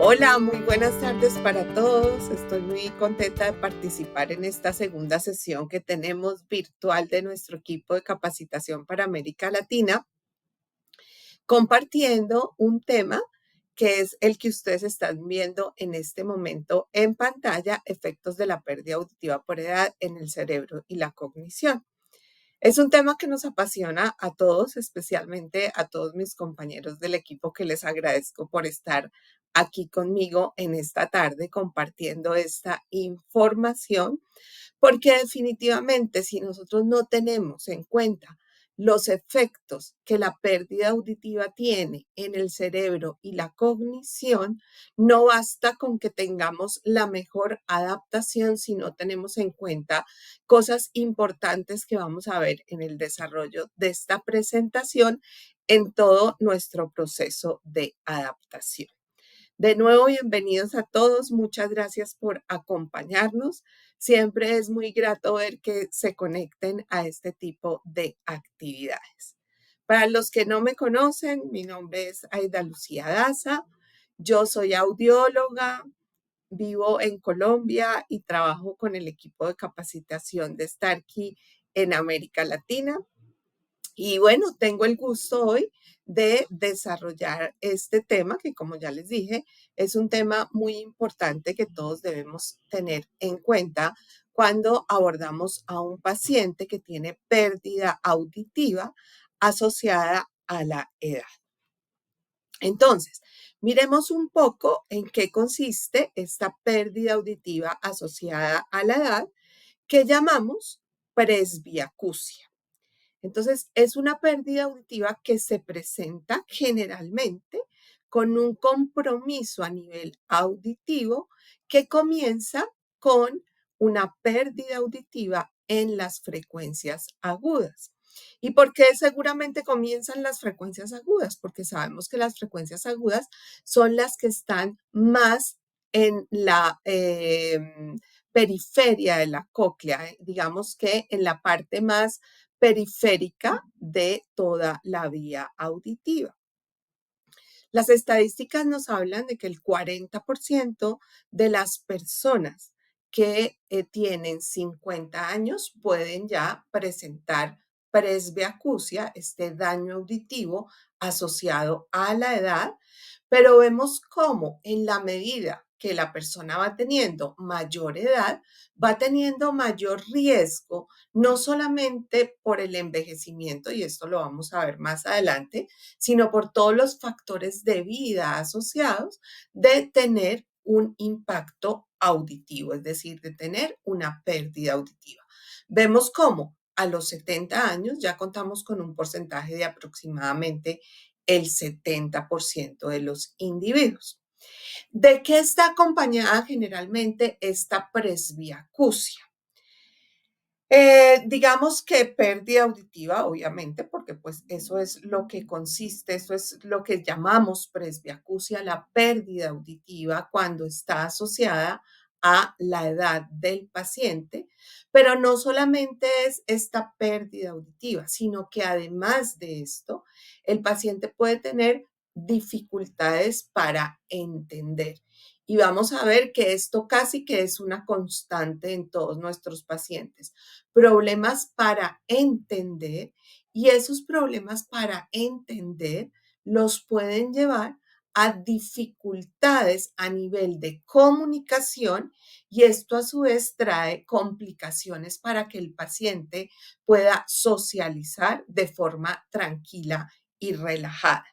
Hola, muy buenas tardes para todos. Estoy muy contenta de participar en esta segunda sesión que tenemos virtual de nuestro equipo de capacitación para América Latina, compartiendo un tema que es el que ustedes están viendo en este momento en pantalla, efectos de la pérdida auditiva por edad en el cerebro y la cognición. Es un tema que nos apasiona a todos, especialmente a todos mis compañeros del equipo, que les agradezco por estar aquí conmigo en esta tarde compartiendo esta información, porque definitivamente si nosotros no tenemos en cuenta los efectos que la pérdida auditiva tiene en el cerebro y la cognición, no basta con que tengamos la mejor adaptación si no tenemos en cuenta cosas importantes que vamos a ver en el desarrollo de esta presentación en todo nuestro proceso de adaptación. De nuevo, bienvenidos a todos. Muchas gracias por acompañarnos. Siempre es muy grato ver que se conecten a este tipo de actividades. Para los que no me conocen, mi nombre es Aida Lucía Daza. Yo soy audióloga, vivo en Colombia y trabajo con el equipo de capacitación de Starkey en América Latina. Y bueno, tengo el gusto hoy de desarrollar este tema que, como ya les dije, es un tema muy importante que todos debemos tener en cuenta cuando abordamos a un paciente que tiene pérdida auditiva asociada a la edad. Entonces, miremos un poco en qué consiste esta pérdida auditiva asociada a la edad que llamamos presbiacusia. Entonces, es una pérdida auditiva que se presenta generalmente con un compromiso a nivel auditivo que comienza con una pérdida auditiva en las frecuencias agudas. ¿Y por qué seguramente comienzan las frecuencias agudas? Porque sabemos que las frecuencias agudas son las que están más en la periferia de la cóclea, digamos que en la parte más periférica de toda la vía auditiva. Las estadísticas nos hablan de que el 40% de las personas que tienen 50 años pueden ya presentar presbiacusia, este daño auditivo asociado a la edad, pero vemos cómo en la medida que la persona va teniendo mayor edad, va teniendo mayor riesgo, no solamente por el envejecimiento, y esto lo vamos a ver más adelante, sino por todos los factores de vida asociados de tener un impacto auditivo, es decir, de tener una pérdida auditiva. Vemos cómo a los 70 años ya contamos con un porcentaje de aproximadamente el 70% de los individuos. ¿De qué está acompañada generalmente esta presbiacusia? Digamos que pérdida auditiva, obviamente, porque pues eso es lo que consiste, eso es lo que llamamos presbiacusia, la pérdida auditiva cuando está asociada a la edad del paciente, pero no solamente es esta pérdida auditiva, sino que además de esto, el paciente puede tener dificultades para entender. Y vamos a ver que esto casi que es una constante en todos nuestros pacientes. Problemas para entender, y esos problemas para entender los pueden llevar a dificultades a nivel de comunicación, y esto a su vez trae complicaciones para que el paciente pueda socializar de forma tranquila y relajada.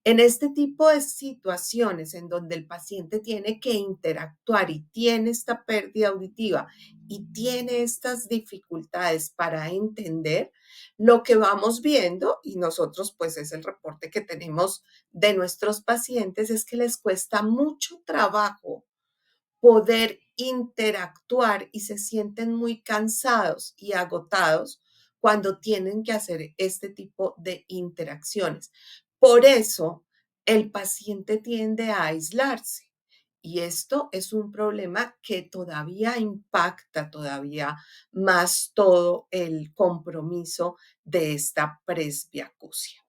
En este tipo de situaciones en donde el paciente tiene que interactuar y tiene esta pérdida auditiva y tiene estas dificultades para entender, lo que vamos viendo, y nosotros pues es el reporte que tenemos de nuestros pacientes, es que les cuesta mucho trabajo poder interactuar y se sienten muy cansados y agotados cuando tienen que hacer este tipo de interacciones. Por eso, el paciente tiende a aislarse. Y esto es un problema que todavía impacta todavía más todo el compromiso de esta presbiacusia.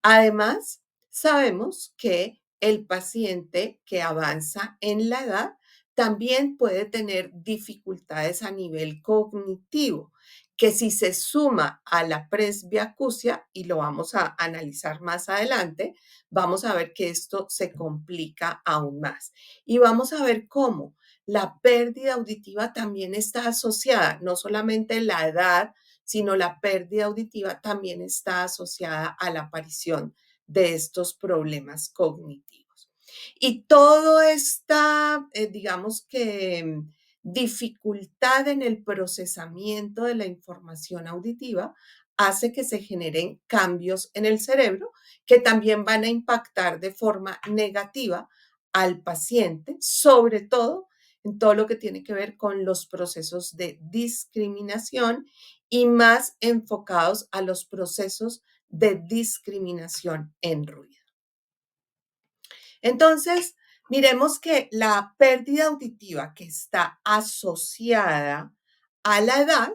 Además, sabemos que el paciente que avanza en la edad también puede tener dificultades a nivel cognitivo, que si se suma a la presbiacusia, y lo vamos a analizar más adelante, vamos a ver que esto se complica aún más. Y vamos a ver cómo la pérdida auditiva también está asociada, no solamente la edad, sino la pérdida auditiva también está asociada a la aparición de estos problemas cognitivos. Y toda esta, digamos que, dificultad en el procesamiento de la información auditiva hace que se generen cambios en el cerebro que también van a impactar de forma negativa al paciente, sobre todo en todo lo que tiene que ver con los procesos de discriminación y más enfocados a los procesos de discriminación en ruido. Entonces, miremos que la pérdida auditiva que está asociada a la edad,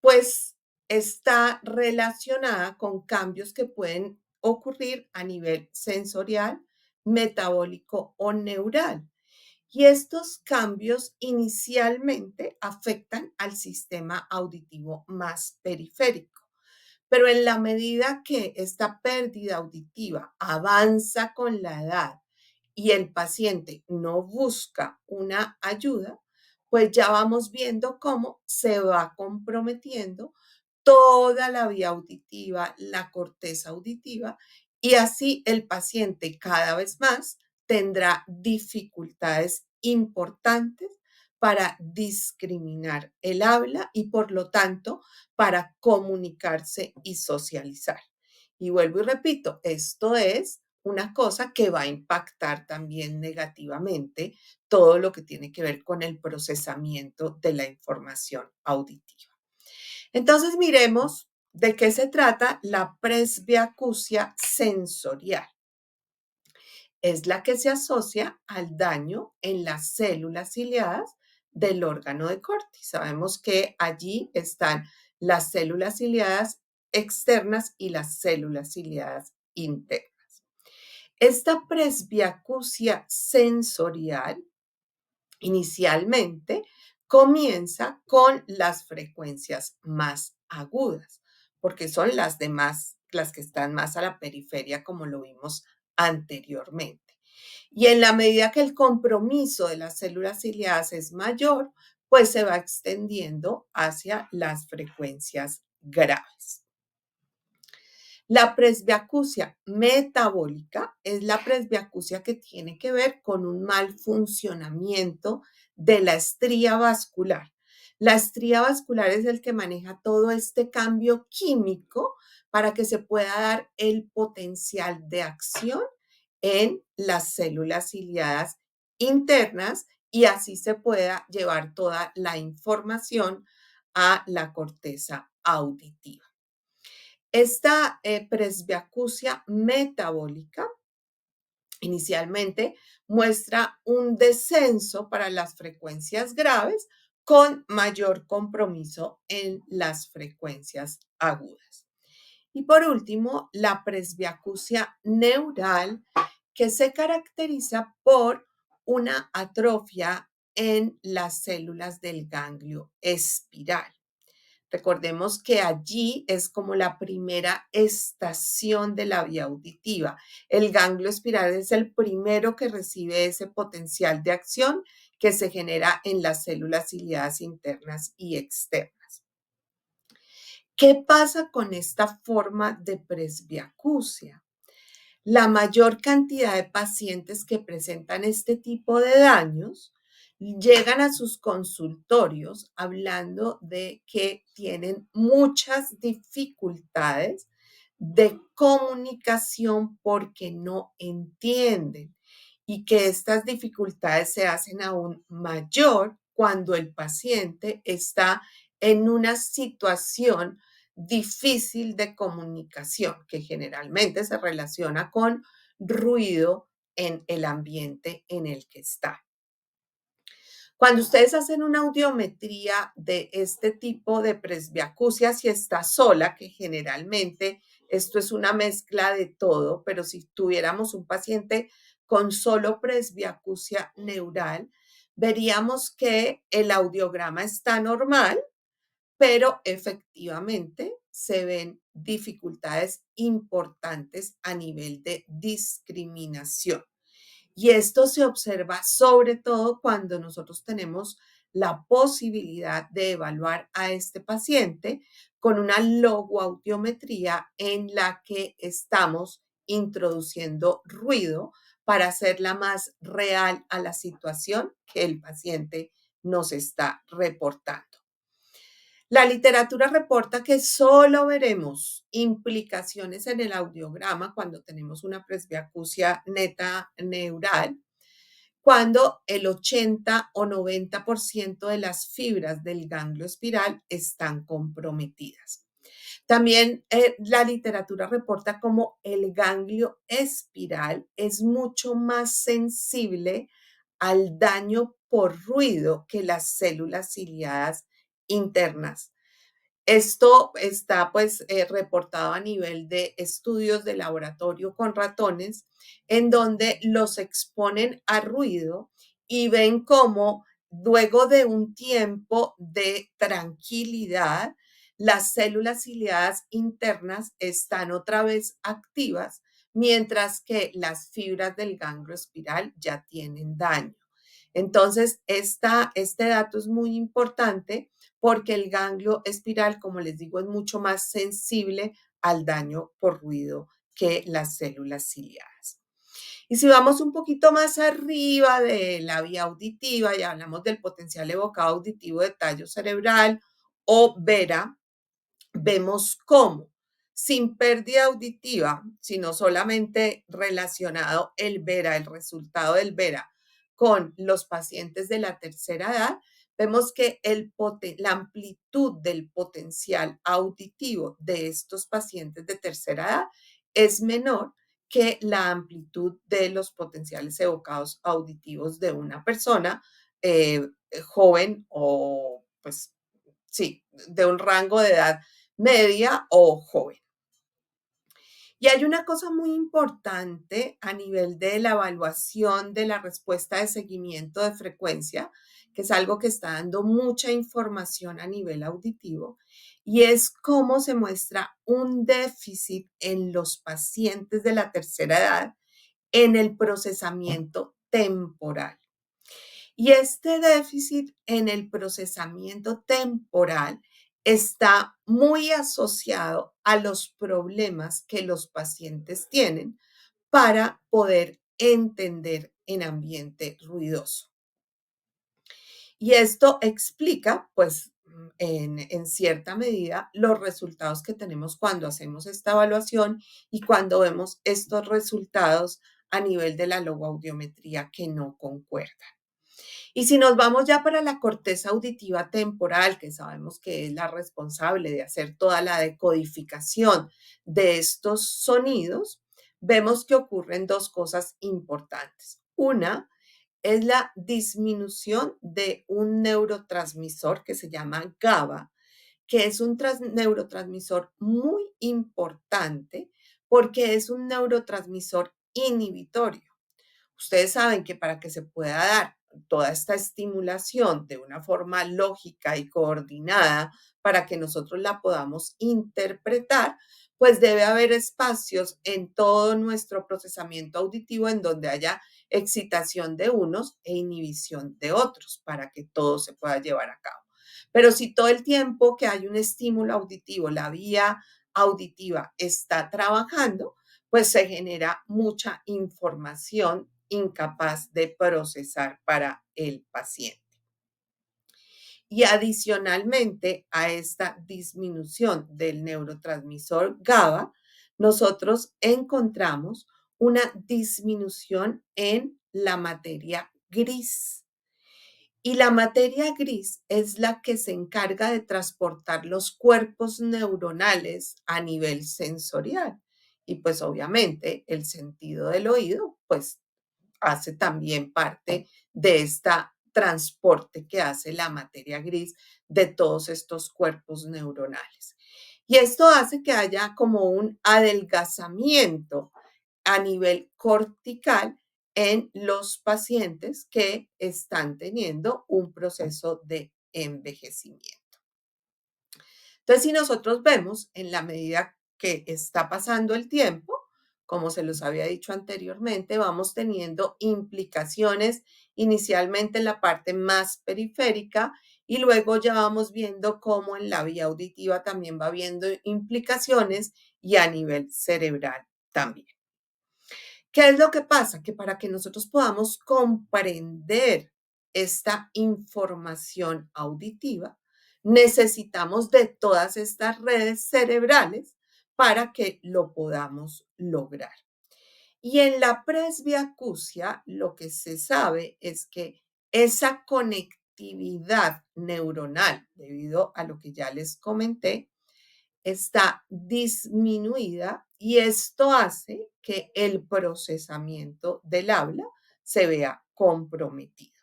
pues está relacionada con cambios que pueden ocurrir a nivel sensorial, metabólico o neural. Y estos cambios inicialmente afectan al sistema auditivo más periférico. Pero en la medida que esta pérdida auditiva avanza con la edad y el paciente no busca una ayuda, pues ya vamos viendo cómo se va comprometiendo toda la vía auditiva, la corteza auditiva, y así el paciente cada vez más tendrá dificultades importantes para discriminar el habla y por lo tanto para comunicarse y socializar. Y vuelvo y repito, esto es una cosa que va a impactar también negativamente todo lo que tiene que ver con el procesamiento de la información auditiva. Entonces miremos de qué se trata la presbiacusia sensorial. Es la que se asocia al daño en las células ciliadas del órgano de Corti. Sabemos que allí están las células ciliadas externas y las células ciliadas internas. Esta presbiacusia sensorial inicialmente comienza con las frecuencias más agudas, porque son las que están más a la periferia, como lo vimos anteriormente. Y en la medida que el compromiso de las células ciliadas es mayor, pues se va extendiendo hacia las frecuencias graves. La presbiacusia metabólica es la presbiacusia que tiene que ver con un mal funcionamiento de la estría vascular. La estría vascular es el que maneja todo este cambio químico para que se pueda dar el potencial de acción en las células ciliadas internas y así se pueda llevar toda la información a la corteza auditiva. Esta presbiacusia metabólica inicialmente muestra un descenso para las frecuencias graves con mayor compromiso en las frecuencias agudas. Y por último, la presbiacusia neural, que se caracteriza por una atrofia en las células del ganglio espiral. Recordemos que allí es como la primera estación de la vía auditiva. El ganglio espiral es el primero que recibe ese potencial de acción que se genera en las células ciliadas internas y externas. ¿Qué pasa con esta forma de presbiacusia? La mayor cantidad de pacientes que presentan este tipo de daños llegan a sus consultorios hablando de que tienen muchas dificultades de comunicación porque no entienden y que estas dificultades se hacen aún mayor cuando el paciente está en una situación difícil de comunicación, que generalmente se relaciona con ruido en el ambiente en el que está. Cuando ustedes hacen una audiometría de este tipo de presbiacusia, si está sola, que generalmente Esto es una mezcla de todo, pero si tuviéramos un paciente con solo presbiacusia neural, veríamos que el audiograma está normal, pero efectivamente se ven dificultades importantes a nivel de discriminación. Y esto se observa sobre todo cuando nosotros tenemos la posibilidad de evaluar a este paciente con una logoaudiometría en la que estamos introduciendo ruido para hacerla más real a la situación que el paciente nos está reportando. La literatura reporta que solo veremos implicaciones en el audiograma cuando tenemos una presbiacusia neta neural, cuando el 80 o 90% de las fibras del ganglio espiral están comprometidas. También la literatura reporta cómo el ganglio espiral es mucho más sensible al daño por ruido que las células ciliadas internas. Esto está pues reportado a nivel de estudios de laboratorio con ratones, en donde los exponen a ruido y ven cómo luego de un tiempo de tranquilidad, las células ciliadas internas están otra vez activas, mientras que las fibras del ganglio espiral ya tienen daño. Entonces, este dato es muy importante porque el ganglio espiral, como les digo, es mucho más sensible al daño por ruido que las células ciliadas. Y si vamos un poquito más arriba de la vía auditiva y hablamos del potencial evocado auditivo de tallo cerebral o VERA, vemos cómo, sin pérdida auditiva, sino solamente relacionado el VERA, el resultado del VERA, con los pacientes de la tercera edad, vemos que la amplitud del potencial auditivo de estos pacientes de tercera edad es menor que la amplitud de los potenciales evocados auditivos de una persona joven o, pues, sí, de un rango de edad media o joven. Y hay una cosa muy importante a nivel de la evaluación de la respuesta de seguimiento de frecuencia, que es algo que está dando mucha información a nivel auditivo, y es cómo se muestra un déficit en los pacientes de la tercera edad en el procesamiento temporal. Y este déficit en el procesamiento temporal está muy asociado a los problemas que los pacientes tienen para poder entender en ambiente ruidoso. Y esto explica, pues, en cierta medida, los resultados que tenemos cuando hacemos esta evaluación y cuando vemos estos resultados a nivel de la logoaudiometría que no concuerdan. Y si nos vamos ya para la corteza auditiva temporal, que sabemos que es la responsable de hacer toda la decodificación de estos sonidos, vemos que ocurren dos cosas importantes. Una es la disminución de un neurotransmisor que se llama GABA, que es un neurotransmisor muy importante porque es un neurotransmisor inhibitorio. Ustedes saben que para que se pueda dar toda esta estimulación de una forma lógica y coordinada para que nosotros la podamos interpretar, pues debe haber espacios en todo nuestro procesamiento auditivo en donde haya excitación de unos e inhibición de otros para que todo se pueda llevar a cabo. Pero si todo el tiempo que hay un estímulo auditivo, la vía auditiva está trabajando, pues se genera mucha información incapaz de procesar para el paciente. Y adicionalmente a esta disminución del neurotransmisor GABA, nosotros encontramos una disminución en la materia gris. Y la materia gris es la que se encarga de transportar los cuerpos neuronales a nivel sensorial. Y pues obviamente el sentido del oído, pues hace también parte de este transporte que hace la materia gris de todos estos cuerpos neuronales. Y esto hace que haya como un adelgazamiento a nivel cortical en los pacientes que están teniendo un proceso de envejecimiento. Entonces, si nosotros vemos en la medida que está pasando el tiempo, como se los había dicho anteriormente, vamos teniendo implicaciones inicialmente en la parte más periférica y luego ya vamos viendo cómo en la vía auditiva también va habiendo implicaciones y a nivel cerebral también. ¿Qué es lo que pasa? Que para que nosotros podamos comprender esta información auditiva, necesitamos de todas estas redes cerebrales para que lo podamos lograr. Y en la presbiacusia, lo que se sabe es que esa conectividad neuronal, debido a lo que ya les comenté, está disminuida y esto hace que el procesamiento del habla se vea comprometido.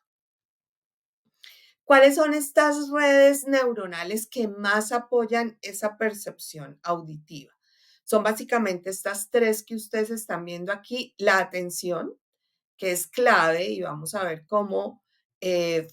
¿Cuáles son estas redes neuronales que más apoyan esa percepción auditiva? Son básicamente estas tres que ustedes están viendo aquí, la atención, que es clave y vamos a ver cómo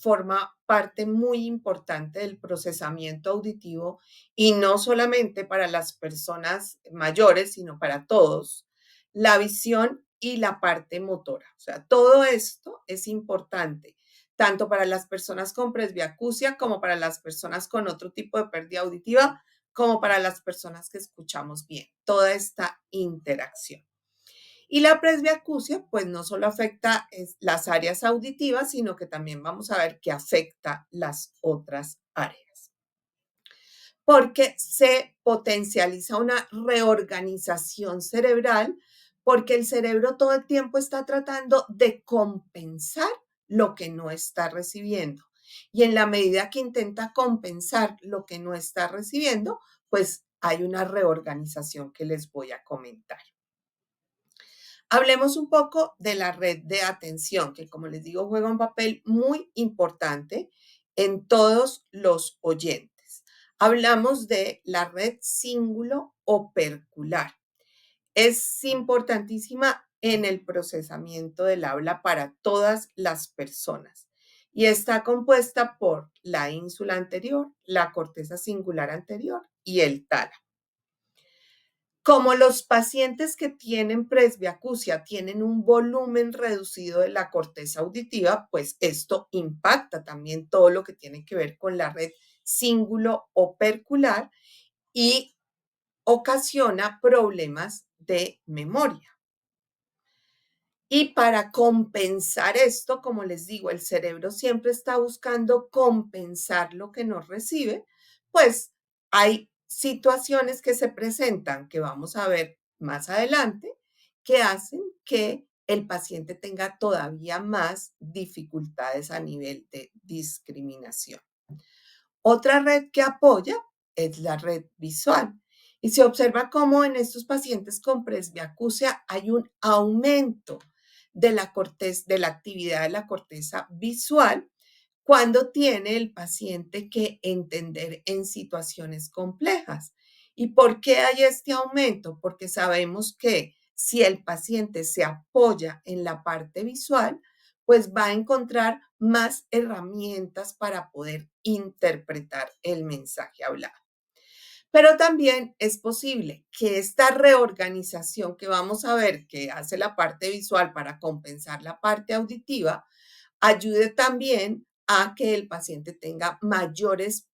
forma parte muy importante del procesamiento auditivo y no solamente para las personas mayores, sino para todos, la visión y la parte motora. O sea, todo esto es importante, tanto para las personas con presbiacusia como para las personas con otro tipo de pérdida auditiva, como para las personas que escuchamos bien. Toda esta interacción. Y la presbiacusia, pues no solo afecta las áreas auditivas, sino que también vamos a ver que afecta las otras áreas. Porque se potencializa una reorganización cerebral, porque el cerebro todo el tiempo está tratando de compensar lo que no está recibiendo. Y en la medida que intenta compensar lo que no está recibiendo, pues hay una reorganización que les voy a comentar. Hablemos un poco de la red de atención, que como les digo, juega un papel muy importante en todos los oyentes. Hablamos de la red cíngulo opercular. Es importantísima en el procesamiento del habla para todas las personas y está compuesta por la ínsula anterior, la corteza cingular anterior y el tálamo. Como los pacientes que tienen presbiacusia tienen un volumen reducido de la corteza auditiva, pues esto impacta también todo lo que tiene que ver con la red cíngulo opercular y ocasiona problemas de memoria. Y para compensar esto, como les digo, el cerebro siempre está buscando compensar lo que no recibe, pues hay situaciones que se presentan, que vamos a ver más adelante, que hacen que el paciente tenga todavía más dificultades a nivel de discriminación. Otra red que apoya es la red visual. Y se observa cómo en estos pacientes con presbiacusia hay un aumento de la actividad de la corteza visual cuando tiene el paciente que entender en situaciones complejas. ¿Y por qué hay este aumento? Porque sabemos que si el paciente se apoya en la parte visual, pues va a encontrar más herramientas para poder interpretar el mensaje hablado. Pero también es posible que esta reorganización que vamos a ver que hace la parte visual para compensar la parte auditiva, ayude también a que el paciente tenga mayores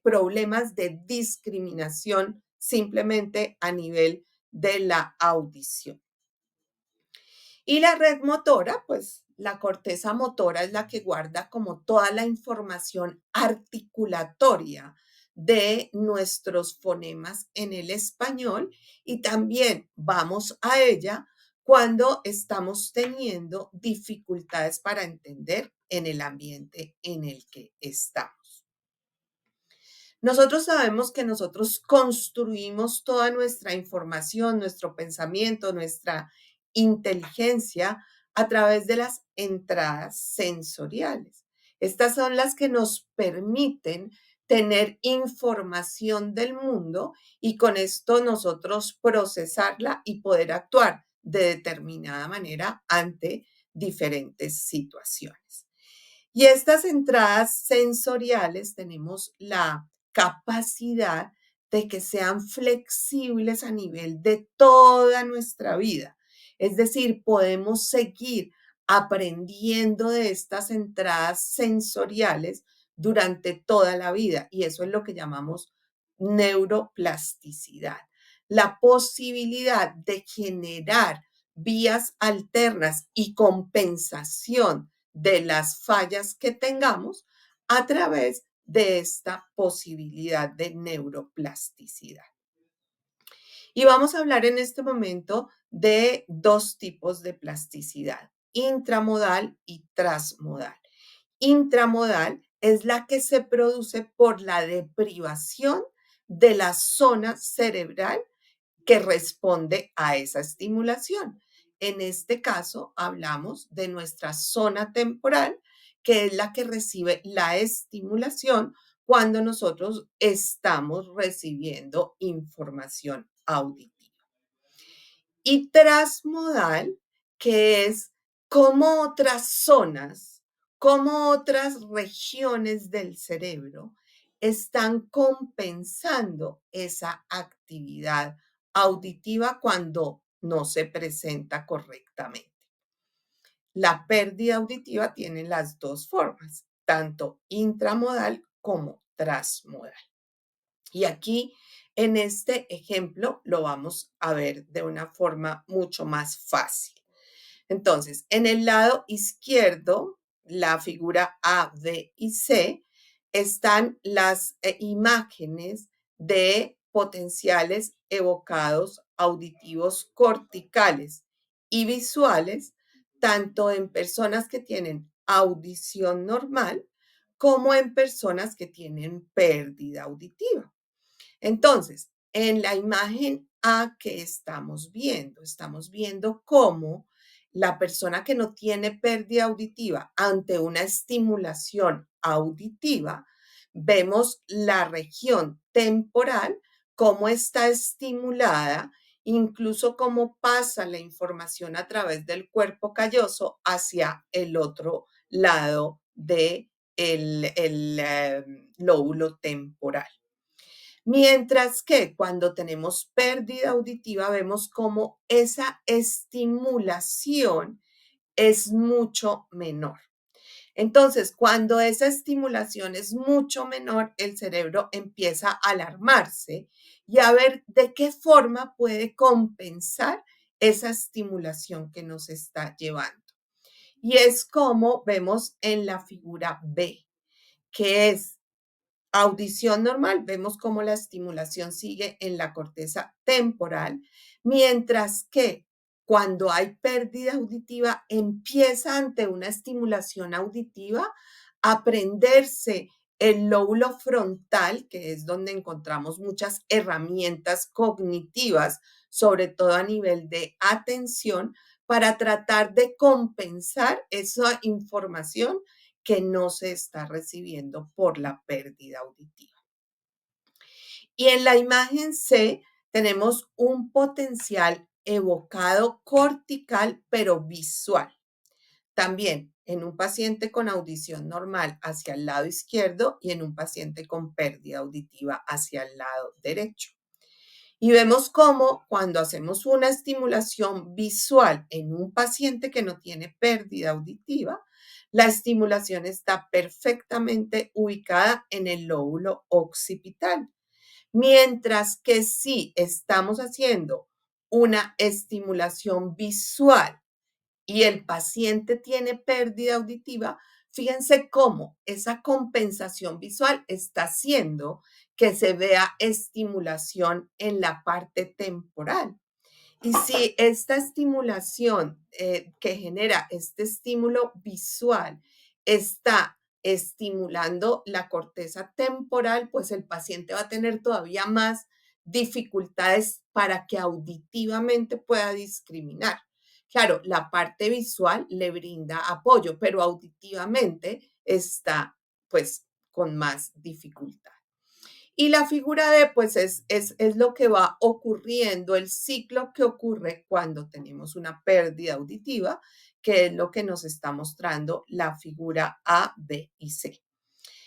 problemas de discriminación simplemente a nivel de la audición. Y la red motora, pues la corteza motora es la que guarda como toda la información articulatoria de nuestros fonemas en el español y también vamos a ella cuando estamos teniendo dificultades para entender en el ambiente en el que estamos. Nosotros sabemos que nosotros construimos toda nuestra información, nuestro pensamiento, nuestra inteligencia a través de las entradas sensoriales. Estas son las que nos permiten tener información del mundo y con esto nosotros procesarla y poder actuar de determinada manera ante diferentes situaciones. Y estas entradas sensoriales tenemos la capacidad de que sean flexibles a nivel de toda nuestra vida. Es decir, podemos seguir aprendiendo de estas entradas sensoriales durante toda la vida y eso es lo que llamamos neuroplasticidad. La posibilidad de generar vías alternas y compensación de las fallas que tengamos a través de esta posibilidad de neuroplasticidad. Y vamos a hablar en este momento de dos tipos de plasticidad, intramodal y transmodal. Intramodal es la que se produce por la deprivación de la zona cerebral que responde a esa estimulación. En este caso, hablamos de nuestra zona temporal, que es la que recibe la estimulación cuando nosotros estamos recibiendo información auditiva. Y transmodal, que es como otras zonas, como otras regiones del cerebro están compensando esa actividad auditiva cuando no se presenta correctamente. La pérdida auditiva tiene las dos formas, tanto intramodal como transmodal. Y aquí, en este ejemplo, lo vamos a ver de una forma mucho más fácil. Entonces, en el lado izquierdo, la figura A, B y C, están las imágenes de potenciales evocados auditivos corticales y visuales, tanto en personas que tienen audición normal como en personas que tienen pérdida auditiva. Entonces, en la imagen A que estamos viendo cómo la persona que no tiene pérdida auditiva ante una estimulación auditiva, vemos la región temporal, cómo está estimulada, incluso cómo pasa la información a través del cuerpo calloso hacia el otro lado del lóbulo temporal. Mientras que cuando tenemos pérdida auditiva, vemos cómo esa estimulación es mucho menor. Entonces, cuando esa estimulación es mucho menor, el cerebro empieza a alarmarse y a ver de qué forma puede compensar esa estimulación que nos está llevando. Y es como vemos en la figura B, que es audición normal, vemos cómo la estimulación sigue en la corteza temporal, mientras que cuando hay pérdida auditiva empieza ante una estimulación auditiva a prenderse el lóbulo frontal, que es donde encontramos muchas herramientas cognitivas, sobre todo a nivel de atención, para tratar de compensar esa información que no se está recibiendo por la pérdida auditiva. Y en la imagen C tenemos un potencial evocado cortical, pero visual. También en un paciente con audición normal hacia el lado izquierdo y en un paciente con pérdida auditiva hacia el lado derecho. Y vemos cómo cuando hacemos una estimulación visual en un paciente que no tiene pérdida auditiva, la estimulación está perfectamente ubicada en el lóbulo occipital. Mientras que si estamos haciendo una estimulación visual y el paciente tiene pérdida auditiva, fíjense cómo esa compensación visual está haciendo que se vea estimulación en la parte temporal. Y si esta estimulación que genera este estímulo visual está estimulando la corteza temporal, pues el paciente va a tener todavía más dificultades para que auditivamente pueda discriminar. Claro, la parte visual le brinda apoyo, pero auditivamente está pues con más dificultad. Y la figura D, pues es lo que va ocurriendo, el ciclo que ocurre cuando tenemos una pérdida auditiva, que es lo que nos está mostrando la figura A, B y C.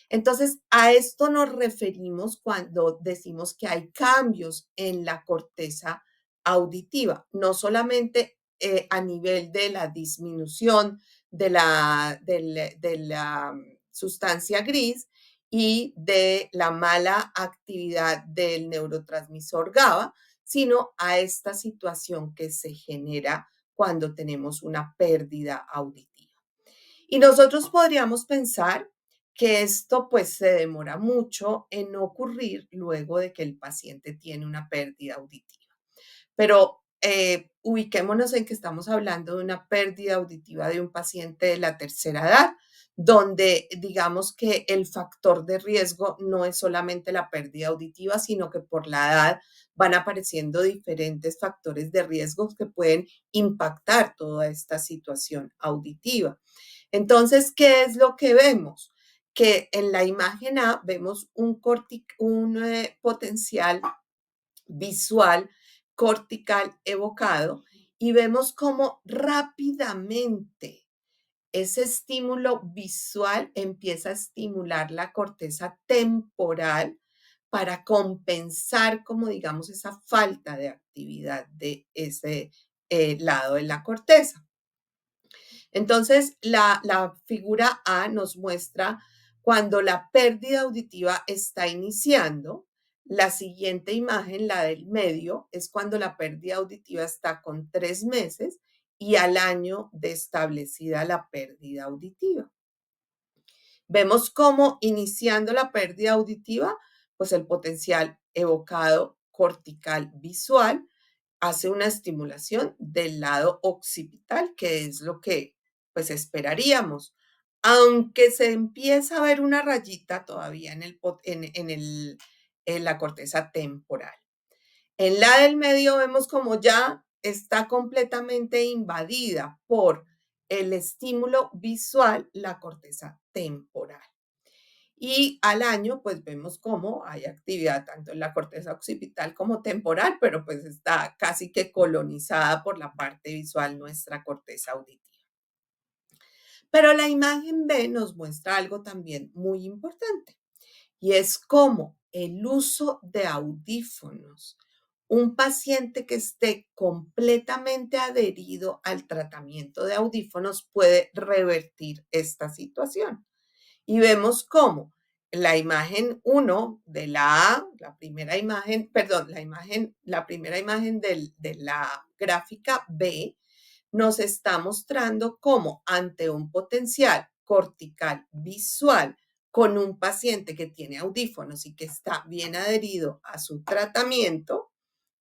Entonces, a esto nos referimos cuando decimos que hay cambios en la corteza auditiva, no solamente a nivel de la disminución de la sustancia gris y de la mala actividad del neurotransmisor GABA, sino a esta situación que se genera cuando tenemos una pérdida auditiva. Y nosotros podríamos pensar que esto pues se demora mucho en ocurrir luego de que el paciente tiene una pérdida auditiva. Pero ubiquémonos en que estamos hablando de una pérdida auditiva de un paciente de la tercera edad, donde digamos que el factor de riesgo no es solamente la pérdida auditiva, sino que por la edad van apareciendo diferentes factores de riesgo que pueden impactar toda esta situación auditiva. Entonces, ¿qué es lo que vemos? Que en la imagen A vemos un potencial visual cortical evocado y vemos cómo rápidamente ese estímulo visual empieza a estimular la corteza temporal para compensar, como digamos, esa falta de actividad de ese lado de la corteza. Entonces, la figura A nos muestra cuando la pérdida auditiva está iniciando. La siguiente imagen, la del medio, es cuando la pérdida auditiva está con 3 meses y al año de establecida la pérdida auditiva. Vemos cómo iniciando la pérdida auditiva, pues el potencial evocado cortical visual hace una estimulación del lado occipital, que es lo que pues esperaríamos. Aunque se empieza a ver una rayita todavía en la corteza temporal. En la del medio vemos como ya está completamente invadida por el estímulo visual, la corteza temporal. Y al año, pues vemos cómo hay actividad tanto en la corteza occipital como temporal, pero pues está casi que colonizada por la parte visual nuestra corteza auditiva. Pero la imagen B nos muestra algo también muy importante y es cómo el uso de audífonos, un paciente que esté completamente adherido al tratamiento de audífonos puede revertir esta situación. Y vemos cómo la imagen 1 de la A, la primera imagen, perdón, la primera imagen de la gráfica B, nos está mostrando cómo ante un potencial cortical visual con un paciente que tiene audífonos y que está bien adherido a su tratamiento,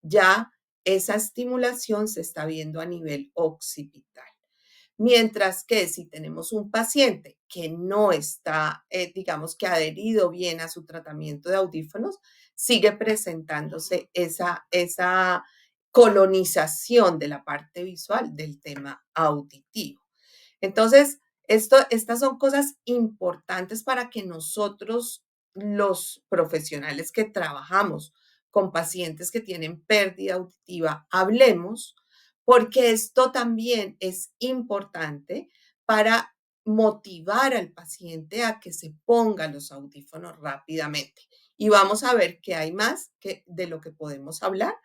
ya esa estimulación se está viendo a nivel occipital. Mientras que si tenemos un paciente que no está, digamos que adherido bien a su tratamiento de audífonos, sigue presentándose esa colonización de la parte visual del tema auditivo. Entonces, estas son cosas importantes para que nosotros, los profesionales que trabajamos con pacientes que tienen pérdida auditiva, hablemos, porque esto también es importante para motivar al paciente a que se ponga los audífonos rápidamente. Y vamos a ver qué hay más de lo que podemos hablar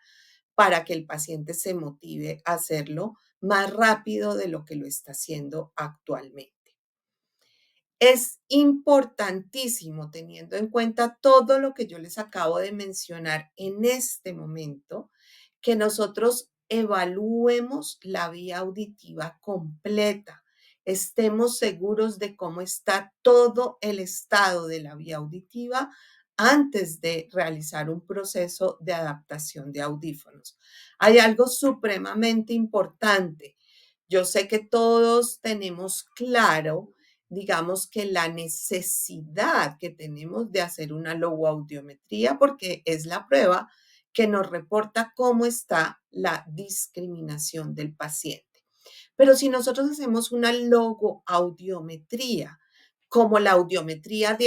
para que el paciente se motive a hacerlo más rápido de lo que lo está haciendo actualmente. Es importantísimo, teniendo en cuenta todo lo que yo les acabo de mencionar en este momento, que nosotros evaluemos la vía auditiva completa, estemos seguros de cómo está todo el estado de la vía auditiva antes de realizar un proceso de adaptación de audífonos. Hay algo supremamente importante. Yo sé que todos tenemos claro, digamos que la necesidad que tenemos de hacer una logoaudiometría porque es la prueba que nos reporta cómo está la discriminación del paciente. Pero si nosotros hacemos una logoaudiometría, como la audiometría,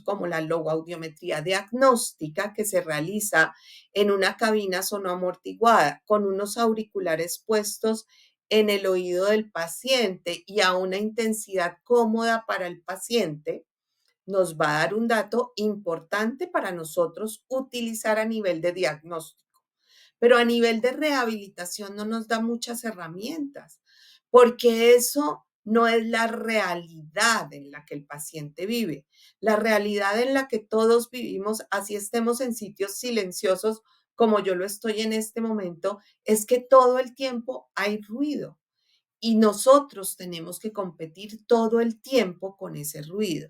como la logoaudiometría diagnóstica que se realiza en una cabina sonoamortiguada con unos auriculares puestos en el oído del paciente y a una intensidad cómoda para el paciente, nos va a dar un dato importante para nosotros utilizar a nivel de diagnóstico. Pero a nivel de rehabilitación no nos da muchas herramientas, porque eso no es la realidad en la que el paciente vive. La realidad en la que todos vivimos, así estemos en sitios silenciosos como yo lo estoy en este momento, es que todo el tiempo hay ruido y nosotros tenemos que competir todo el tiempo con ese ruido.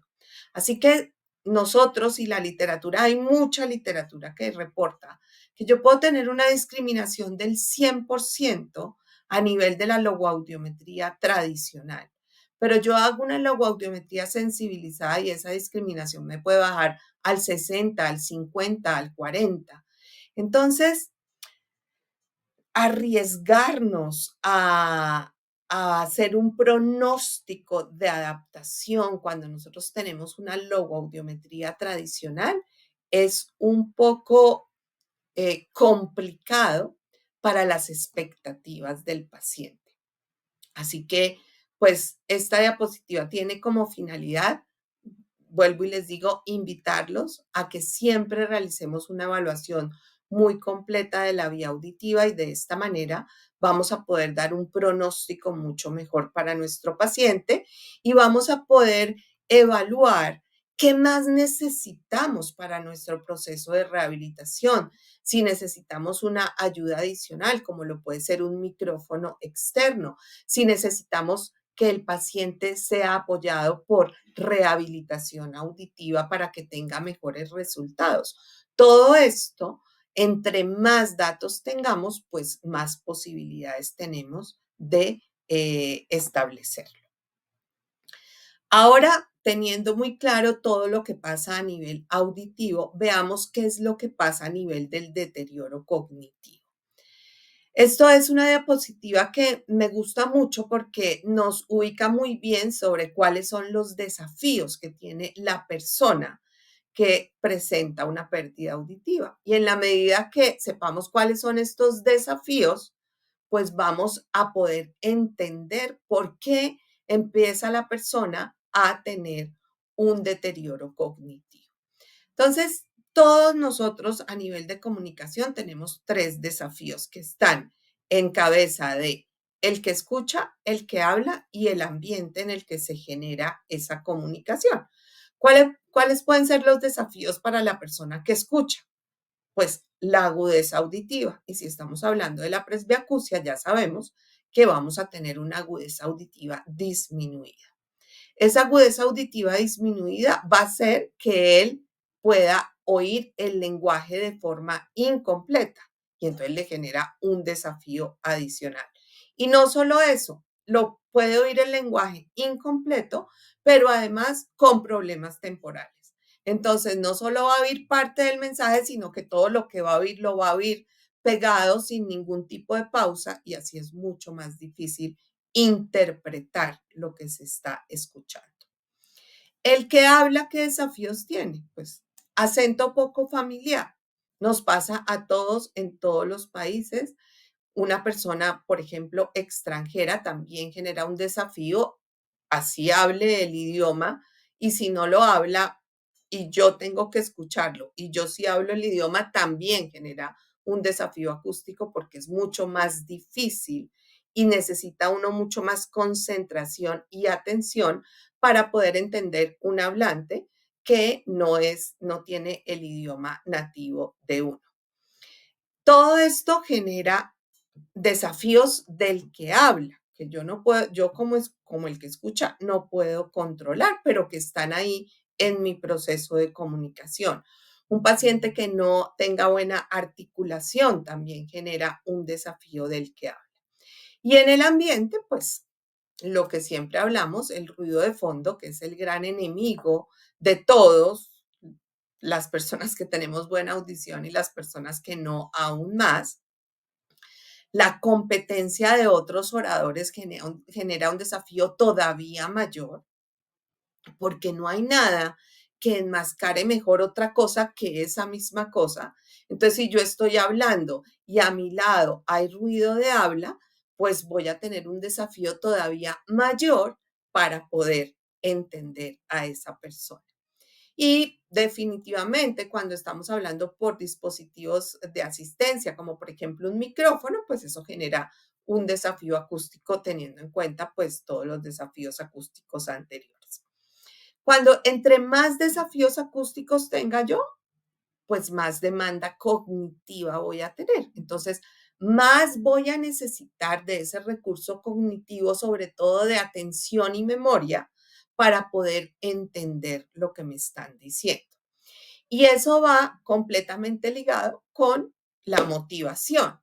Así que nosotros y la literatura, hay mucha literatura que reporta que yo puedo tener una discriminación del 100% a nivel de la logoaudiometría tradicional, pero yo hago una logoaudiometría sensibilizada y esa discriminación me puede bajar al 60, al 50, al 40. Entonces, arriesgarnos a hacer un pronóstico de adaptación cuando nosotros tenemos una logoaudiometría tradicional es un poco complicado para las expectativas del paciente. Así que, pues, esta diapositiva tiene como finalidad, vuelvo y les digo, invitarlos a que siempre realicemos una evaluación muy completa de la vía auditiva y de esta manera vamos a poder dar un pronóstico mucho mejor para nuestro paciente y vamos a poder evaluar qué más necesitamos para nuestro proceso de rehabilitación. Si necesitamos una ayuda adicional, como lo puede ser un micrófono externo, si necesitamos que el paciente sea apoyado por rehabilitación auditiva para que tenga mejores resultados. Todo esto, entre más datos tengamos, pues más posibilidades tenemos de establecerlo. Ahora, teniendo muy claro todo lo que pasa a nivel auditivo, veamos qué es lo que pasa a nivel del deterioro cognitivo. Esto es una diapositiva que me gusta mucho porque nos ubica muy bien sobre cuáles son los desafíos que tiene la persona que presenta una pérdida auditiva. Y en la medida que sepamos cuáles son estos desafíos, pues vamos a poder entender por qué empieza la persona a tener un deterioro cognitivo. Entonces, todos nosotros a nivel de comunicación tenemos tres desafíos que están en cabeza de el que escucha, el que habla y el ambiente en el que se genera esa comunicación. ¿Cuáles pueden ser los desafíos para la persona que escucha? Pues la agudeza auditiva. Y si estamos hablando de la presbiacusia, ya sabemos que vamos a tener una agudeza auditiva disminuida. Esa agudeza auditiva disminuida va a hacer que él pueda oír el lenguaje de forma incompleta y entonces le genera un desafío adicional. Y no solo eso, lo puede oír el lenguaje incompleto, pero además con problemas temporales. Entonces, no solo va a oír parte del mensaje, sino que todo lo que va a oír lo va a oír pegado sin ningún tipo de pausa y así es mucho más difícil interpretar lo que se está escuchando. El que habla, ¿qué desafíos tiene? Pues acento poco familiar. Nos pasa a todos en todos los países. Una persona, por ejemplo, extranjera también genera un desafío, así hable el idioma, y si no lo habla y yo tengo que escucharlo, y yo sí hablo el idioma, también genera un desafío acústico porque es mucho más difícil y necesita uno mucho más concentración y atención para poder entender un hablante que no tiene el idioma nativo de uno. Todo esto genera desafíos del que habla, que yo no puedo, yo como el que escucha, no puedo controlar, pero que están ahí en mi proceso de comunicación. Un paciente que no tenga buena articulación también genera un desafío del que habla. Y en el ambiente, pues lo que siempre hablamos, el ruido de fondo, que es el gran enemigo de todos, las personas que tenemos buena audición y las personas que no, aún más. La competencia de otros oradores genera un desafío todavía mayor. porque no hay nada que enmascare mejor otra cosa que esa misma cosa. Entonces, si yo estoy hablando y a mi lado hay ruido de habla, pues voy a tener un desafío todavía mayor para poder entender a esa persona. Y definitivamente cuando estamos hablando por dispositivos de asistencia, como por ejemplo un micrófono, pues eso genera un desafío acústico teniendo en cuenta pues todos los desafíos acústicos anteriores. Cuando entre más desafíos acústicos tenga yo, pues más demanda cognitiva voy a tener. Entonces, más voy a necesitar de ese recurso cognitivo, sobre todo de atención y memoria, para poder entender lo que me están diciendo. Y eso va completamente ligado con la motivación.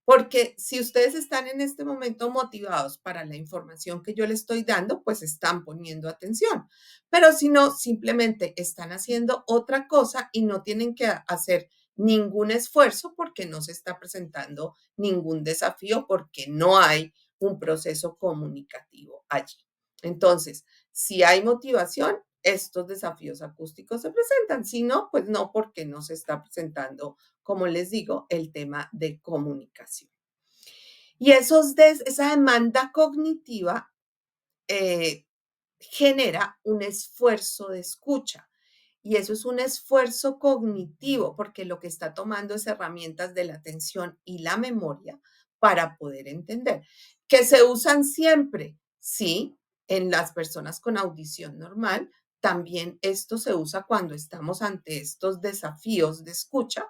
Porque si ustedes están en este momento motivados para la información que yo les estoy dando, pues están poniendo atención. Pero si no, simplemente están haciendo otra cosa y no tienen que hacer ningún esfuerzo porque no se está presentando ningún desafío, porque no hay un proceso comunicativo allí. Entonces, si hay motivación, estos desafíos acústicos se presentan. Si no, pues no, porque no se está presentando, como les digo, el tema de comunicación. Y esa demanda cognitiva genera un esfuerzo de escucha. Y eso es un esfuerzo cognitivo porque lo que está tomando es herramientas de la atención y la memoria para poder entender. Que se usan siempre, sí, en las personas con audición normal. También esto se usa cuando estamos ante estos desafíos de escucha,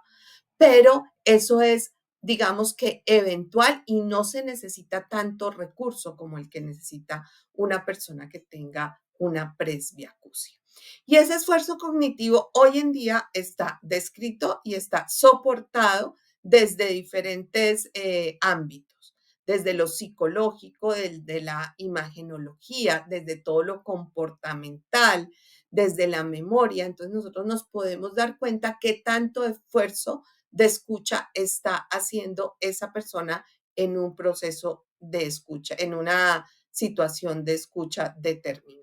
pero eso es, digamos que eventual y no se necesita tanto recurso como el que necesita una persona que tenga una presbiacusia. Y ese esfuerzo cognitivo hoy en día está descrito y está soportado desde diferentes ámbitos, desde lo psicológico, desde la imagenología, desde todo lo comportamental, desde la memoria. Entonces nosotros nos podemos dar cuenta qué tanto esfuerzo de escucha está haciendo esa persona en un proceso de escucha, en una situación de escucha determinada.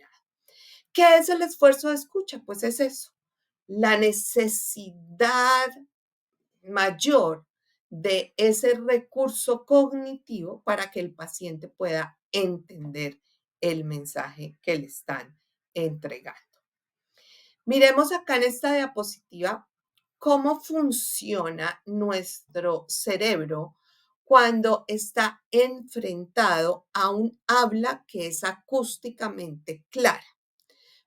¿Qué es el esfuerzo de escucha? Pues es eso, la necesidad mayor de ese recurso cognitivo para que el paciente pueda entender el mensaje que le están entregando. Miremos acá en esta diapositiva cómo funciona nuestro cerebro cuando está enfrentado a un habla que es acústicamente clara.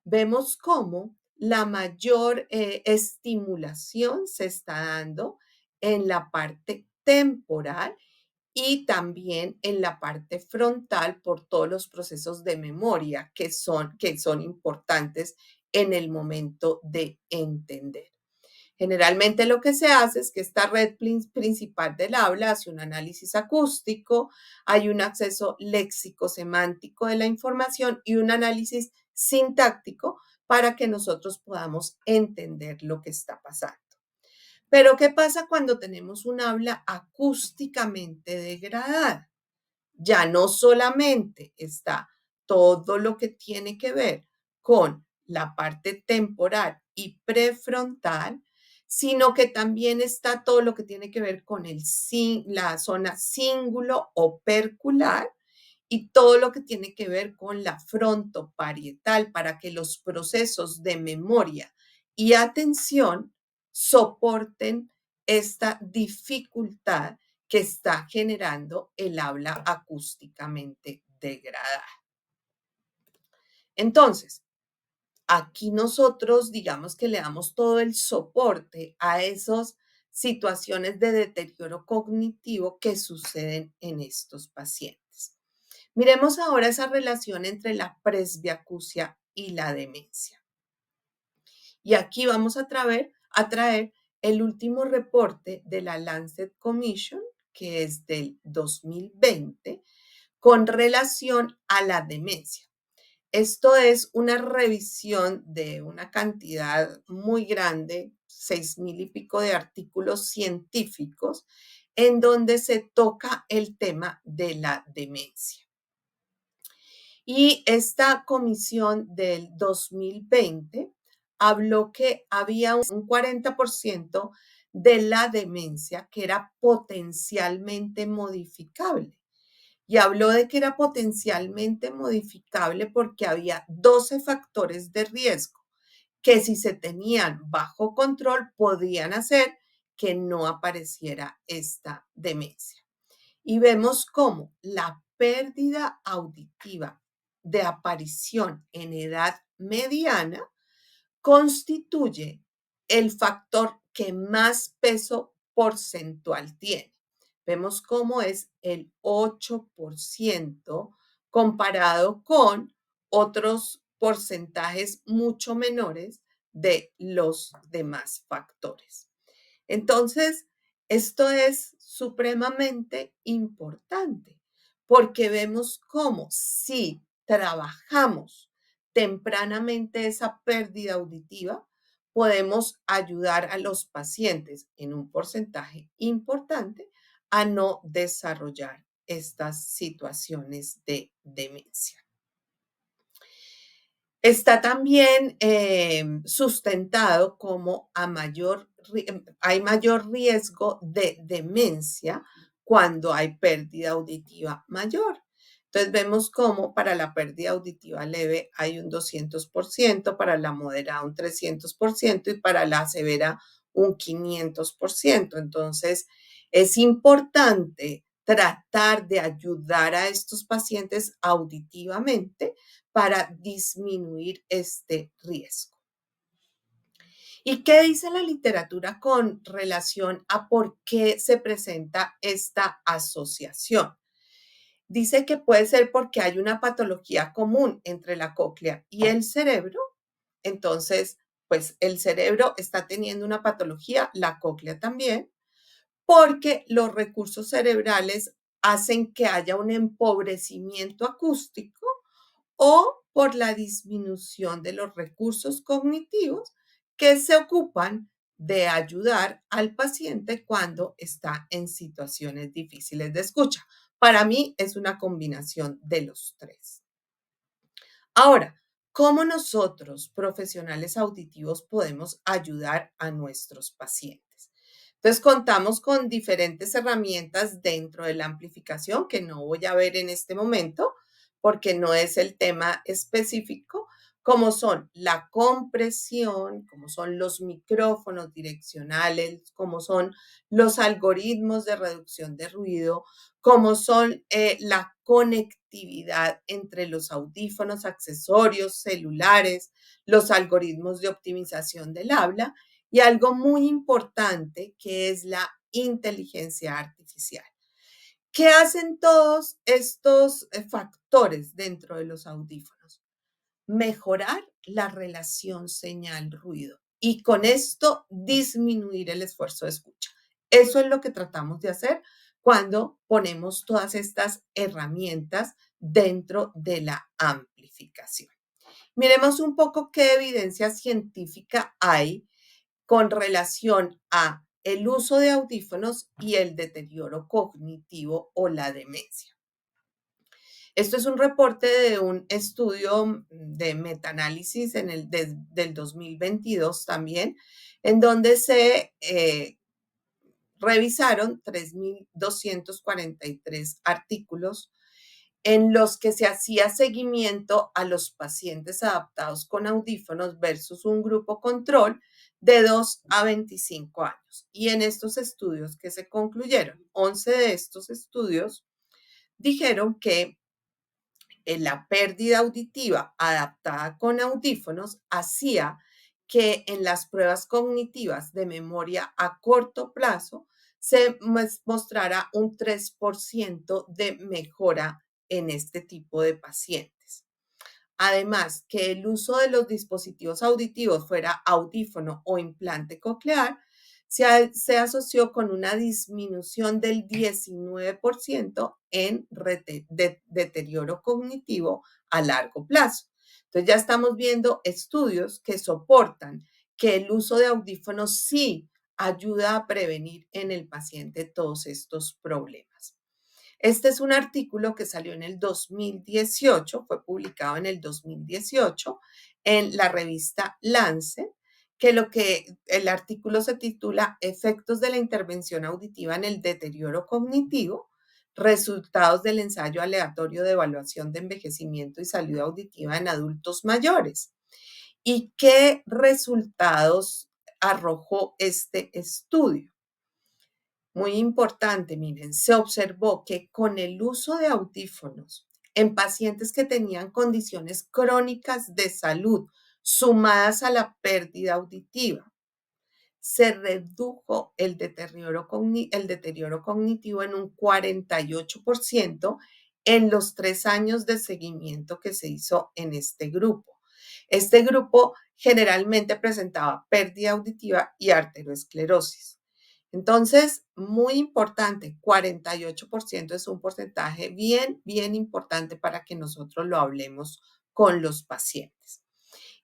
Vemos cómo la mayor estimulación se está dando en la parte temporal y también en la parte frontal por todos los procesos de memoria que son importantes en el momento de entender. Generalmente lo que se hace es que esta red principal del habla hace un análisis acústico, hay un acceso léxico-semántico de la información y un análisis sintáctico para que nosotros podamos entender lo que está pasando. Pero ¿qué pasa cuando tenemos un habla acústicamente degradada? Ya no solamente está todo lo que tiene que ver con la parte temporal y prefrontal, sino que también está todo lo que tiene que ver con la zona cíngulo o percular y todo lo que tiene que ver con la frontoparietal para que los procesos de memoria y atención soporten esta dificultad que está generando el habla acústicamente degradada. Entonces, aquí nosotros digamos que le damos todo el soporte a esas situaciones de deterioro cognitivo que suceden en estos pacientes. Miremos ahora esa relación entre la presbiacusia y la demencia. Y aquí vamos a traer el último reporte de la Lancet Commission, que es del 2020, con relación a la demencia. Esto es una revisión de una cantidad muy grande, 6,000 y pico de artículos científicos, en donde se toca el tema de la demencia. Y esta comisión del 2020 habló que había un 40% de la demencia que era potencialmente modificable. Y habló de que era potencialmente modificable porque había 12 factores de riesgo que si se tenían bajo control podían hacer que no apareciera esta demencia. Y vemos cómo la pérdida auditiva de aparición en edad mediana constituye el factor que más peso porcentual tiene. Vemos cómo es el 8% comparado con otros porcentajes mucho menores de los demás factores. Entonces, esto es supremamente importante porque vemos cómo si trabajamos tempranamente esa pérdida auditiva, podemos ayudar a los pacientes en un porcentaje importante a no desarrollar estas situaciones de demencia. Está también sustentado como hay mayor riesgo de demencia cuando hay pérdida auditiva mayor. Entonces vemos cómo para la pérdida auditiva leve hay un 200%, para la moderada un 300% y para la severa un 500%. Entonces es importante tratar de ayudar a estos pacientes auditivamente para disminuir este riesgo. ¿Y qué dice la literatura con relación a por qué se presenta esta asociación? Dice que puede ser porque hay una patología común entre la cóclea y el cerebro. Entonces, pues el cerebro está teniendo una patología, la cóclea también, porque los recursos cerebrales hacen que haya un empobrecimiento acústico o por la disminución de los recursos cognitivos que se ocupan de ayudar al paciente cuando está en situaciones difíciles de escucha. Para mí es una combinación de los tres. Ahora, ¿cómo nosotros, profesionales auditivos, podemos ayudar a nuestros pacientes? Entonces, contamos con diferentes herramientas dentro de la amplificación que no voy a ver en este momento porque no es el tema específico, como son la compresión, como son los micrófonos direccionales, como son los algoritmos de reducción de ruido, como son la conectividad entre los audífonos, accesorios, celulares, los algoritmos de optimización del habla y algo muy importante que es la inteligencia artificial. ¿Qué hacen todos estos factores dentro de los audífonos? Mejorar la relación señal-ruido y con esto disminuir el esfuerzo de escucha. Eso es lo que tratamos de hacer cuando ponemos todas estas herramientas dentro de la amplificación. Miremos un poco qué evidencia científica hay con relación a el uso de audífonos y el deterioro cognitivo o la demencia. Esto es un reporte de un estudio de metaanálisis del 2022 también, en donde se revisaron 3.243 artículos en los que se hacía seguimiento a los pacientes adaptados con audífonos versus un grupo control de 2 a 25 años. Y en estos estudios que se concluyeron, 11 de estos estudios dijeron que la pérdida auditiva adaptada con audífonos hacía que en las pruebas cognitivas de memoria a corto plazo se mostrara un 3% de mejora en este tipo de pacientes. Además, que el uso de los dispositivos auditivos fuera audífono o implante coclear se asoció con una disminución del 19% en deterioro cognitivo a largo plazo. Entonces ya estamos viendo estudios que soportan que el uso de audífonos sí ayuda a prevenir en el paciente todos estos problemas. Este es un artículo que salió en el 2018, fue publicado en el 2018 en la revista Lancet, que el artículo se titula Efectos de la intervención auditiva en el deterioro cognitivo, resultados del ensayo aleatorio de evaluación de envejecimiento y salud auditiva en adultos mayores. ¿Y qué resultados arrojó este estudio? Muy importante, miren, se observó que con el uso de audífonos en pacientes que tenían condiciones crónicas de salud sumadas a la pérdida auditiva, se redujo el deterioro cognitivo en un 48% en los 3 años de seguimiento que se hizo en este grupo. Este grupo generalmente presentaba pérdida auditiva y arteriosclerosis. Entonces, muy importante, 48% es un porcentaje bien importante para que nosotros lo hablemos con los pacientes.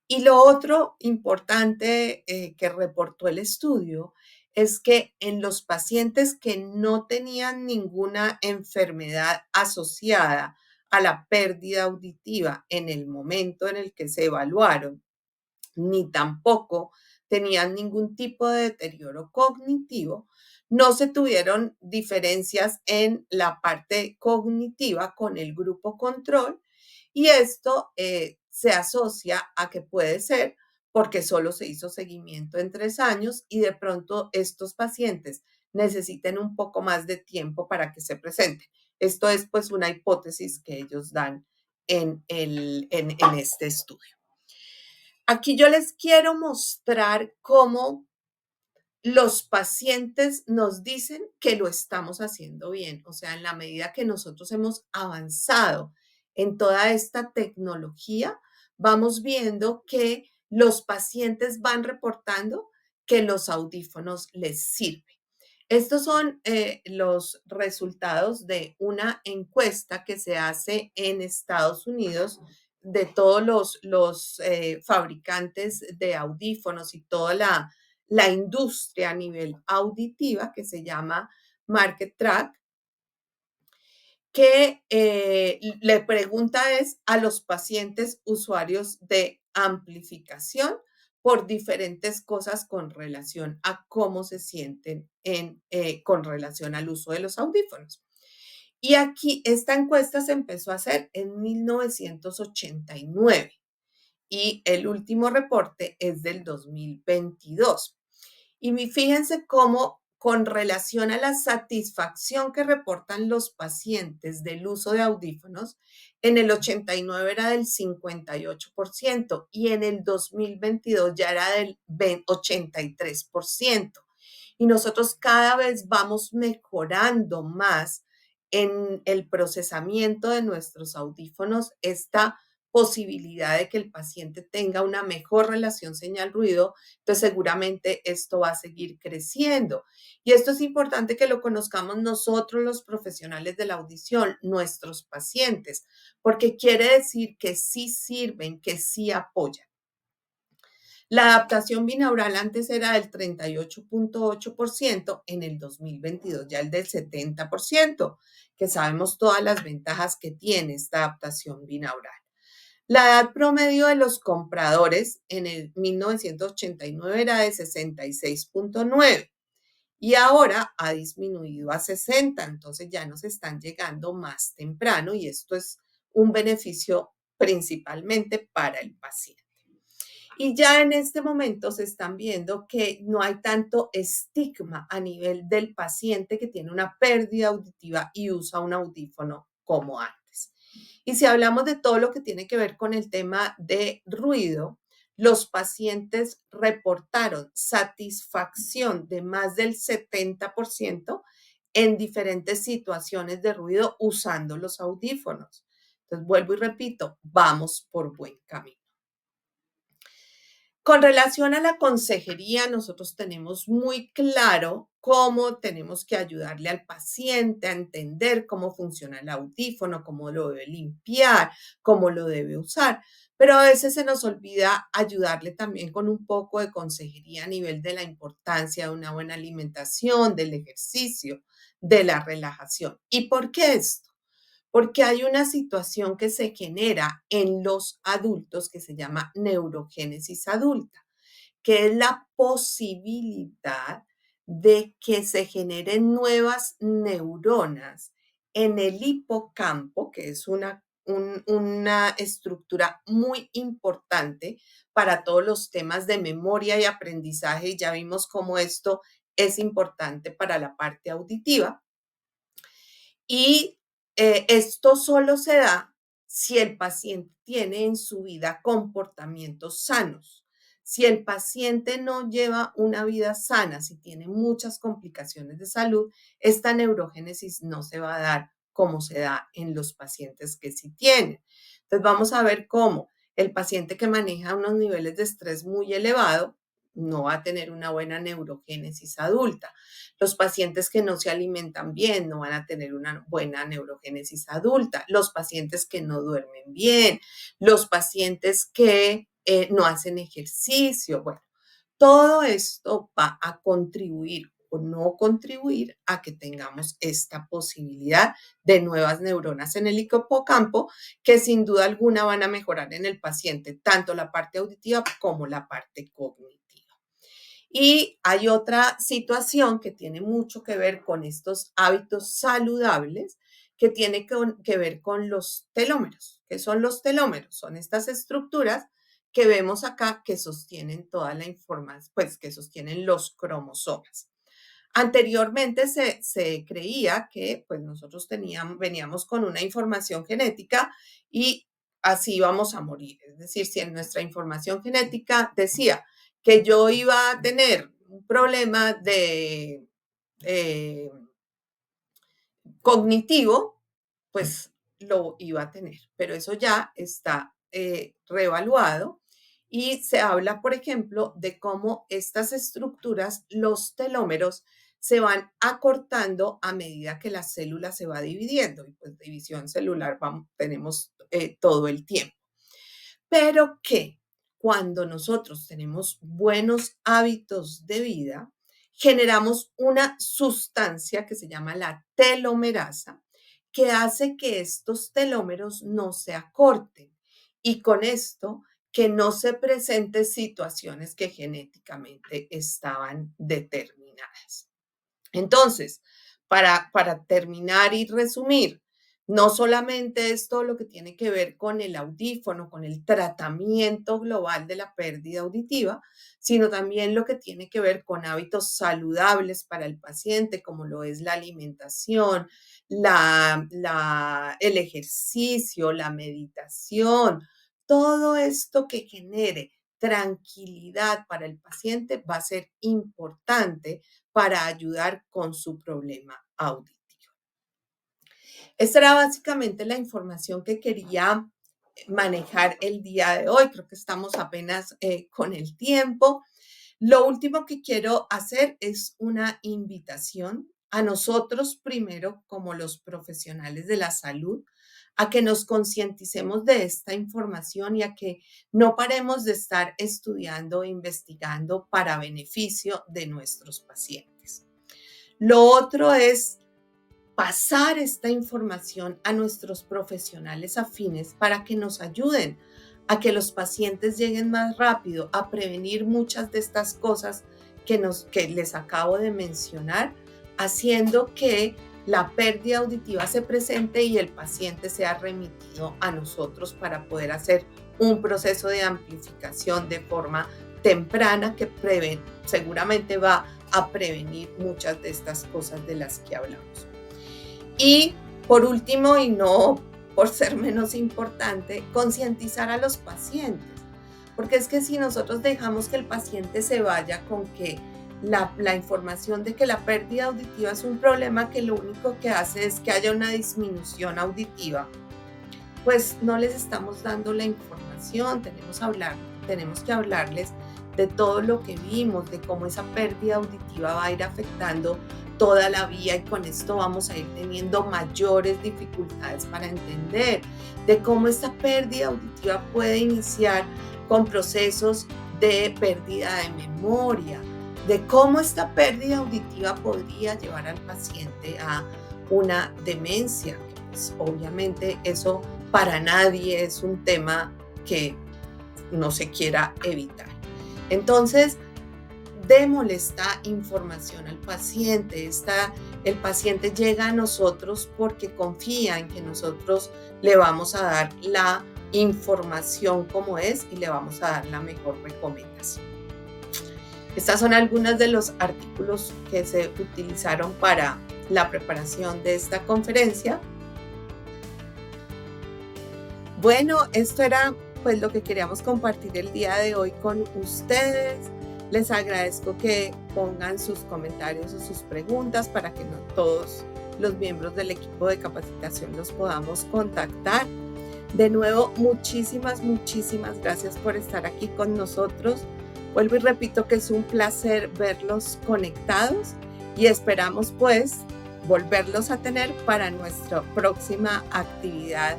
Y lo otro importante que reportó el estudio es que en los pacientes que no tenían ninguna enfermedad asociada a la pérdida auditiva en el momento en el que se evaluaron, ni tampoco tenían ningún tipo de deterioro cognitivo, no se tuvieron diferencias en la parte cognitiva con el grupo control y esto se asocia a que puede ser porque solo se hizo seguimiento en 3 años y de pronto estos pacientes necesiten un poco más de tiempo para que se presenten. Esto es pues una hipótesis que ellos dan en este estudio. Aquí yo les quiero mostrar cómo los pacientes nos dicen que lo estamos haciendo bien. O sea, en la medida que nosotros hemos avanzado en toda esta tecnología, vamos viendo que los pacientes van reportando que los audífonos les sirven. Estos son los resultados de una encuesta que se hace en Estados Unidos de todos los fabricantes de audífonos y toda la industria a nivel auditiva que se llama Market Track, que le pregunta es a los pacientes usuarios de amplificación por diferentes cosas con relación a cómo se sienten con relación al uso de los audífonos. Y aquí esta encuesta se empezó a hacer en 1989 y el último reporte es del 2022. Y fíjense cómo con relación a la satisfacción que reportan los pacientes del uso de audífonos, en el 89 era del 58% y en el 2022 ya era del 83%. Y nosotros cada vez vamos mejorando más en el procesamiento de nuestros audífonos esta posibilidad de que el paciente tenga una mejor relación señal-ruido, entonces seguramente esto va a seguir creciendo. Y esto es importante que lo conozcamos nosotros los profesionales de la audición, nuestros pacientes, porque quiere decir que sí sirven, que sí apoyan. La adaptación binaural antes era del 38.8%, en el 2022 ya el del 70%, que sabemos todas las ventajas que tiene esta adaptación binaural. La edad promedio de los compradores en el 1989 era de 66.9 y ahora ha disminuido a 60, entonces ya nos están llegando más temprano y esto es un beneficio principalmente para el paciente. Y ya en este momento se están viendo que no hay tanto estigma a nivel del paciente que tiene una pérdida auditiva y usa un audífono como antes. Y si hablamos de todo lo que tiene que ver con el tema de ruido, los pacientes reportaron satisfacción de más del 70% en diferentes situaciones de ruido usando los audífonos. Entonces, vuelvo y repito, vamos por buen camino. Con relación a la consejería, nosotros tenemos muy claro cómo tenemos que ayudarle al paciente a entender cómo funciona el audífono, cómo lo debe limpiar, cómo lo debe usar. Pero a veces se nos olvida ayudarle también con un poco de consejería a nivel de la importancia de una buena alimentación, del ejercicio, de la relajación. ¿Y por qué esto? Porque hay una situación que se genera en los adultos que se llama neurogénesis adulta, que es la posibilidad de que se generen nuevas neuronas en el hipocampo, que es una estructura muy importante para todos los temas de memoria y aprendizaje, y ya vimos cómo esto es importante para la parte auditiva. Y esto solo se da si el paciente tiene en su vida comportamientos sanos. Si el paciente no lleva una vida sana, si tiene muchas complicaciones de salud, esta neurogénesis no se va a dar como se da en los pacientes que sí tienen. Entonces vamos a ver cómo el paciente que maneja unos niveles de estrés muy elevados no va a tener una buena neurogénesis adulta. Los pacientes que no se alimentan bien no van a tener una buena neurogénesis adulta. Los pacientes que no duermen bien, los pacientes que no hacen ejercicio. Bueno, todo esto va a contribuir o no contribuir a que tengamos esta posibilidad de nuevas neuronas en el hipocampo que sin duda alguna van a mejorar en el paciente, tanto la parte auditiva como la parte cognitiva. Y hay otra situación que tiene mucho que ver con estos hábitos saludables, que tiene que ver con los telómeros. ¿Qué son los telómeros? Son estas estructuras que vemos acá que sostienen toda la información, pues que sostienen los cromosomas. Anteriormente se creía que pues nosotros veníamos con una información genética y así íbamos a morir. Es decir, si en nuestra información genética decía que yo iba a tener un problema de eh, cognitivo, pues lo iba a tener. Pero eso ya está reevaluado y se habla, por ejemplo, de cómo estas estructuras, los telómeros, se van acortando a medida que la célula se va dividiendo. Y pues división celular tenemos todo el tiempo. Pero que cuando nosotros tenemos buenos hábitos de vida, generamos una sustancia que se llama la telomerasa, que hace que estos telómeros no se acorten y con esto que no se presenten situaciones que genéticamente estaban determinadas. Entonces, para terminar y resumir, no solamente es todo lo que tiene que ver con el audífono, con el tratamiento global de la pérdida auditiva, sino también lo que tiene que ver con hábitos saludables para el paciente, como lo es la alimentación, el ejercicio, la meditación, todo esto que genere tranquilidad para el paciente va a ser importante para ayudar con su problema auditivo. Esta era básicamente la información que quería manejar el día de hoy. Creo que estamos apenas con el tiempo. Lo último que quiero hacer es una invitación a nosotros primero como los profesionales de la salud a que nos concienticemos de esta información y a que no paremos de estar estudiando e investigando para beneficio de nuestros pacientes. Lo otro es pasar esta información a nuestros profesionales afines para que nos ayuden a que los pacientes lleguen más rápido a prevenir muchas de estas cosas que les acabo de mencionar, haciendo que la pérdida auditiva se presente y el paciente sea remitido a nosotros para poder hacer un proceso de amplificación de forma temprana que seguramente va a prevenir muchas de estas cosas de las que hablamos. Y por último, y no por ser menos importante, concientizar a los pacientes. Porque es que si nosotros dejamos que el paciente se vaya con que la información de que la pérdida auditiva es un problema que lo único que hace es que haya una disminución auditiva, pues no les estamos dando la información. Tenemos que hablarles de todo lo que vimos, de cómo esa pérdida auditiva va a ir afectando toda la vida y con esto vamos a ir teniendo mayores dificultades para entender, de cómo esta pérdida auditiva puede iniciar con procesos de pérdida de memoria, de cómo esta pérdida auditiva podría llevar al paciente a una demencia, que pues obviamente eso para nadie es un tema que no se quiera evitar. Entonces, démosle esta información al paciente. El paciente llega a nosotros porque confía en que nosotros le vamos a dar la información como es y le vamos a dar la mejor recomendación. Estas son algunos de los artículos que se utilizaron para la preparación de esta conferencia. Bueno, esto era pues lo que queríamos compartir el día de hoy con ustedes. Les agradezco que pongan sus comentarios o sus preguntas para que todos los miembros del equipo de capacitación los podamos contactar. De nuevo, muchísimas gracias por estar aquí con nosotros. Vuelvo y repito que es un placer verlos conectados y esperamos pues volverlos a tener para nuestra próxima actividad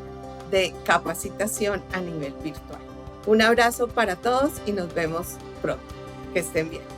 de capacitación a nivel virtual. Un abrazo para todos y nos vemos pronto. Que estén bien.